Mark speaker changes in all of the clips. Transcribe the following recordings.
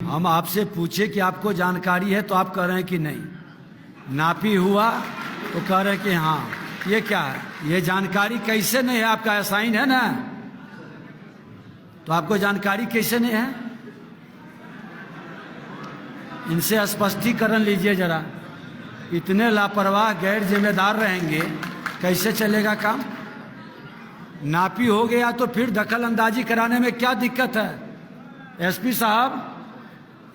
Speaker 1: हम आपसे पूछे कि आपको जानकारी है तो आप कह रहे हैं कि नहीं, नापी हुआ तो कह रहे हैं कि हाँ। ये क्या है? ये जानकारी कैसे नहीं है? आपका साइन है ना, तो आपको जानकारी कैसे नहीं है? इनसे स्पष्टीकरण लीजिए जरा। इतने लापरवाह गैर जिम्मेदार रहेंगे, कैसे चलेगा काम? नापी हो गया तो फिर दखल अंदाजी कराने में क्या दिक्कत है? एसपी साहब,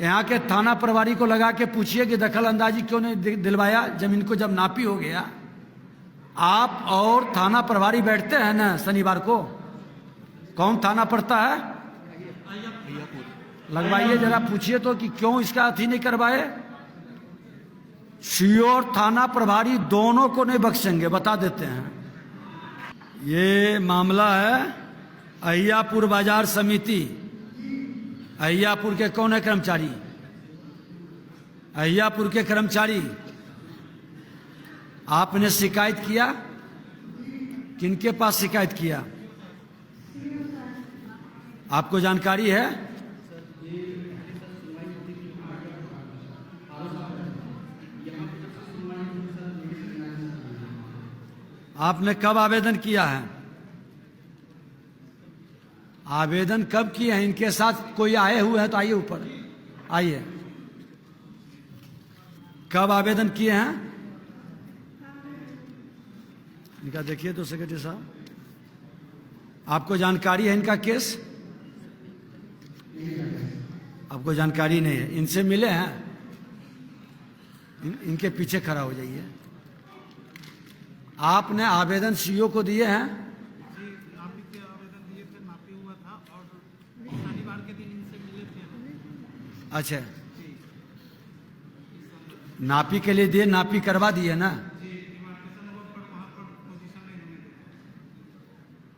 Speaker 1: यहाँ के थाना प्रभारी को लगा के पूछिए कि दखल अंदाजी क्यों नहीं दिलवाया जमीन को, जब नापी हो गया। आप और थाना प्रभारी बैठते हैं ना शनिवार को, कौन थाना पड़ता है? लगवाइए जरा, पूछिए तो कि क्यों इसका अथी नहीं करवाए। सीओ और थाना प्रभारी दोनों को नहीं बख्शेंगे, बता देते हैं। ये मामला है अहियापुर बाजार समिति। अहियापुर के कौन है कर्मचारी? अहियापुर के कर्मचारी। आपने शिकायत किया? किनके पास शिकायत किया? आपको जानकारी है? आपने कब आवेदन किया है? आवेदन कब किए हैं? इनके साथ कोई आए हुए हैं तो आइए ऊपर, आइए। कब आवेदन किए हैं? इनका देखिए तो सेक्रेटरी साहब, आपको जानकारी है इनका केस? आपको जानकारी नहीं है? इनसे मिले हैं? इनके पीछे खड़ा हो जाइए। आपने आवेदन सीओ को दिए हैं?
Speaker 2: नापी के आवेदन दिए थे, नापी हुआ था और शनिवार के दिन इनसे मिले थे।
Speaker 1: अच्छा, नापी के लिए दिए, नापी करवा दिए ना?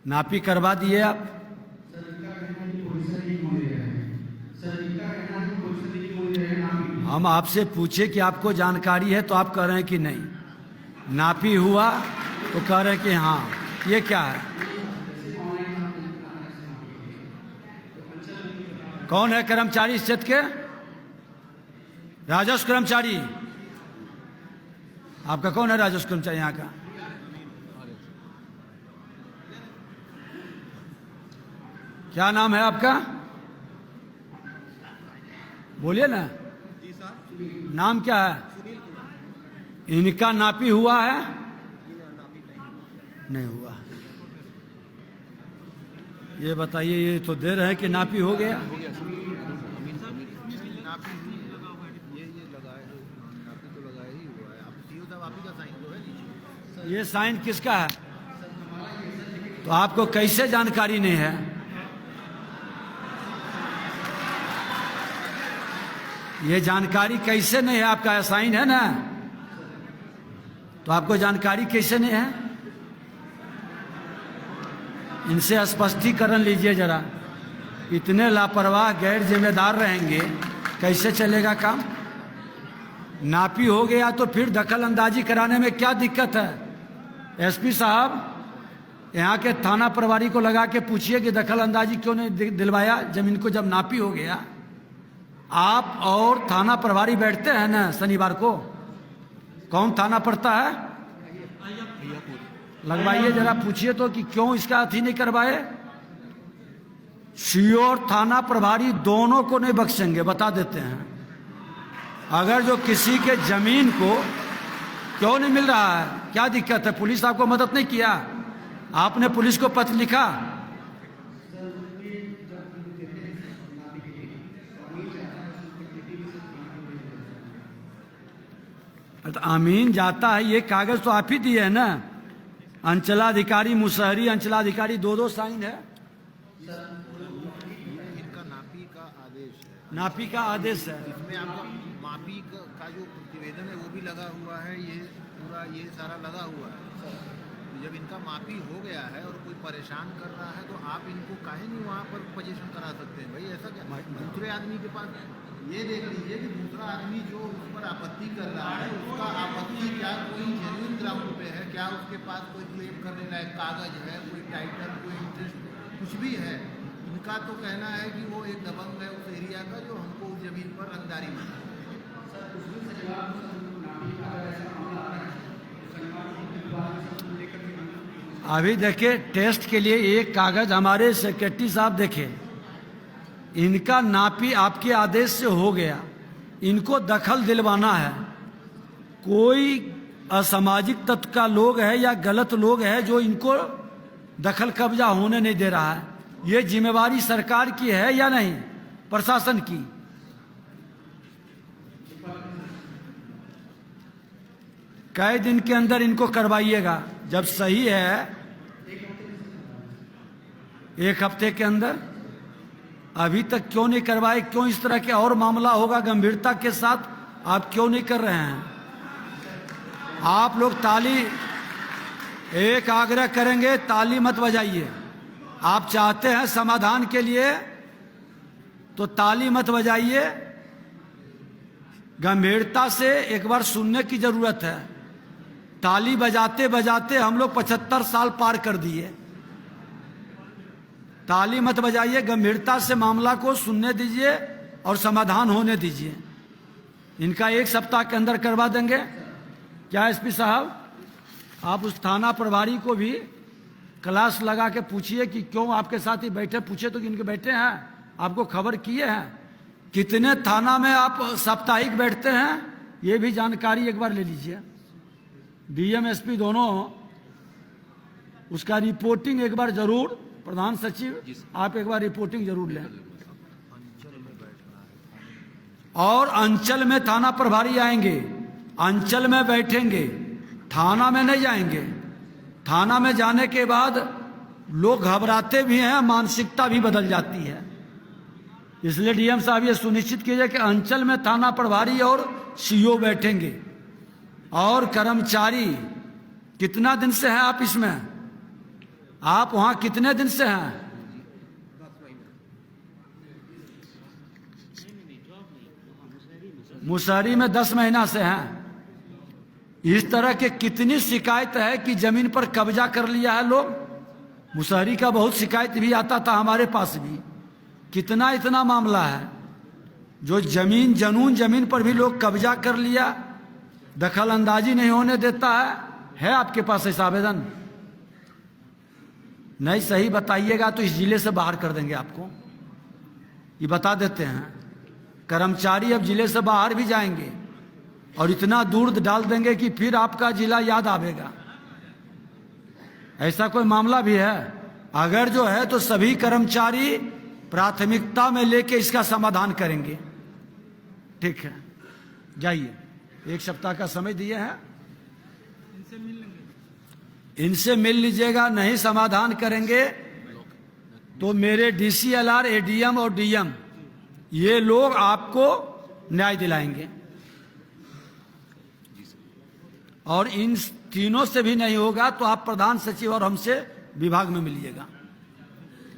Speaker 1: नापी करवा दिए आप? हम आपसे पूछे कि आपको जानकारी है तो आप कह रहे हैं कि नहीं, नापी हुआ तो कह रहे हैं कि हाँ। ये क्या है? कौन है कर्मचारी इस क्षेत्र के? राजस्व कर्मचारी। आपका कौन है राजस्व कर्मचारी यहाँ का? क्या नाम है आपका? बोलिए ना, नाम क्या है? इनका नापी हुआ है? नहीं हुआ। ये बताइए, ये तो दे रहे हैं कि नापी हो गया। ये साइन किसका है? तो आपको कैसे जानकारी नहीं है? ये जानकारी कैसे नहीं है? आपका साइन है ना, तो आपको जानकारी कैसे नहीं है? इनसे स्पष्टीकरण लीजिए जरा। इतने लापरवाह गैर जिम्मेदार रहेंगे, कैसे चलेगा काम? नापी हो गया तो फिर दखल अंदाजी कराने में क्या दिक्कत है? एसपी साहब, यहाँ के थाना प्रभारी को लगा के पूछिए कि दखल अंदाजी क्यों नहीं दिलवाया जमीन को, जब नापी हो गया। आप और थाना प्रभारी बैठते हैं ना शनिवार को, कौन थाना पड़ता है? लगवाइए जरा, पूछिए तो कि क्यों इसका अथी नहीं करवाए। सीओ और थाना प्रभारी दोनों को नहीं बख्शेंगे, बता देते हैं। अगर जो किसी के जमीन को क्यों नहीं मिल रहा है, क्या दिक्कत है? पुलिस आपको मदद नहीं किया? आपने पुलिस को पत्र लिखा? तो अमीन जाता है, ये कागज तो आप ही दिए है ना? अंचलाधिकारी मुसहरी, अंचलाधिकारी दो साइन है।
Speaker 3: इनका नापी का आदेश है।
Speaker 1: नापी का आदेश है।
Speaker 3: इसमें आपका मापी का जो प्रतिवेदन है वो भी लगा हुआ है, ये पूरा ये सारा लगा हुआ है। जब इनका मापी हो गया है और कोई परेशान कर रहा है तो आप इनको काहे नहीं वहाँ पर पोजीशन करा सकते हैं? भाई ऐसा क्या? दूसरे आदमी के पास ये देख लीजिए कि दूसरा आदमी जो उस पर आपत्ति कर रहा है, उसका आपत्ति क्या कोई जेन्युइन ग्राउंड पे है? क्या उसके पास कोई क्लेम करने लायक कागज है, कोई टाइटल, कोई इंटरेस्ट, कुछ भी है? इनका तो कहना है कि वो एक दबंग है उस एरिया का जो हमको जमीन पर रंगदारी में।
Speaker 1: अभी देखिए टेस्ट के लिए एक कागज हमारे सेक्रेटरी साहब देखे, इनका नापी आपके आदेश से हो गया, इनको दखल दिलवाना है। कोई असामाजिक तत्व का लोग है या गलत लोग है जो इनको दखल कब्जा होने नहीं दे रहा है। ये जिम्मेवारी सरकार की है या नहीं, प्रशासन की? कई दिन के अंदर इनको करवाइएगा, जब सही है 1 हफ्ते के अंदर। अभी तक क्यों नहीं करवाए? क्यों इस तरह के और मामला होगा गंभीरता के साथ, आप क्यों नहीं कर रहे हैं? आप लोग ताली, एक आग्रह करेंगे, ताली मत बजाइए। आप चाहते हैं समाधान के लिए तो ताली मत बजाइए, गंभीरता से एक बार सुनने की जरूरत है। ताली बजाते बजाते हम लोग 75 साल पार कर दिए। ताली मत बजाइए, गंभीरता से मामला को सुनने दीजिए और समाधान होने दीजिए। इनका 1 सप्ताह के अंदर करवा देंगे। क्या एसपी साहब, आप उस थाना प्रभारी को भी क्लास लगा के पूछिए कि क्यों आपके साथ ही बैठे, पूछे तो कि इनके बैठे हैं, आपको खबर किए हैं, कितने थाना में आप साप्ताहिक बैठते हैं, ये भी जानकारी एक बार ले लीजिए। डीएम एसपी दोनों, उसका रिपोर्टिंग एक बार जरूर, प्रधान सचिव आप एक बार रिपोर्टिंग जरूर लें। और अंचल में थाना प्रभारी आएंगे, अंचल में बैठेंगे, थाना में नहीं जाएंगे। थाना में जाने के बाद लोग घबराते भी हैं, मानसिकता भी बदल जाती है। इसलिए डीएम साहब ये सुनिश्चित कीजिए कि अंचल में थाना प्रभारी और सीओ बैठेंगे। और कर्मचारी, कितना दिन से हैं आप इसमें? आप वहां कितने दिन से हैं? मुसहरी में 10 महीना से हैं। इस तरह के कितनी शिकायत है कि जमीन पर कब्जा कर लिया है लोग। मुसहरी का बहुत शिकायत भी आता था हमारे पास भी। कितना इतना मामला है जो जमीन, जनून जमीन पर भी लोग कब्जा कर लिया, दखल अंदाजी नहीं होने देता है आपके पास ऐसा आवेदन? नहीं सही बताइएगा तो इस जिले से बाहर कर देंगे आपको, ये बता देते हैं। कर्मचारी अब जिले से बाहर भी जाएंगे और इतना दूर डाल देंगे कि फिर आपका जिला याद आवेगा। ऐसा कोई मामला भी है? अगर जो है तो सभी कर्मचारी प्राथमिकता में लेके इसका समाधान करेंगे। ठीक है, जाइए, 1 सप्ताह का समय दिए हैं,
Speaker 2: इनसे मिल लेंगे।
Speaker 1: इनसे मिल लीजिएगा। नहीं समाधान करेंगे तो मेरे डीसीएलआर, एडीएम और डीएम, ये लोग आपको न्याय दिलाएंगे। और इन तीनों से भी नहीं होगा तो आप प्रधान सचिव और हमसे विभाग में मिलिएगा।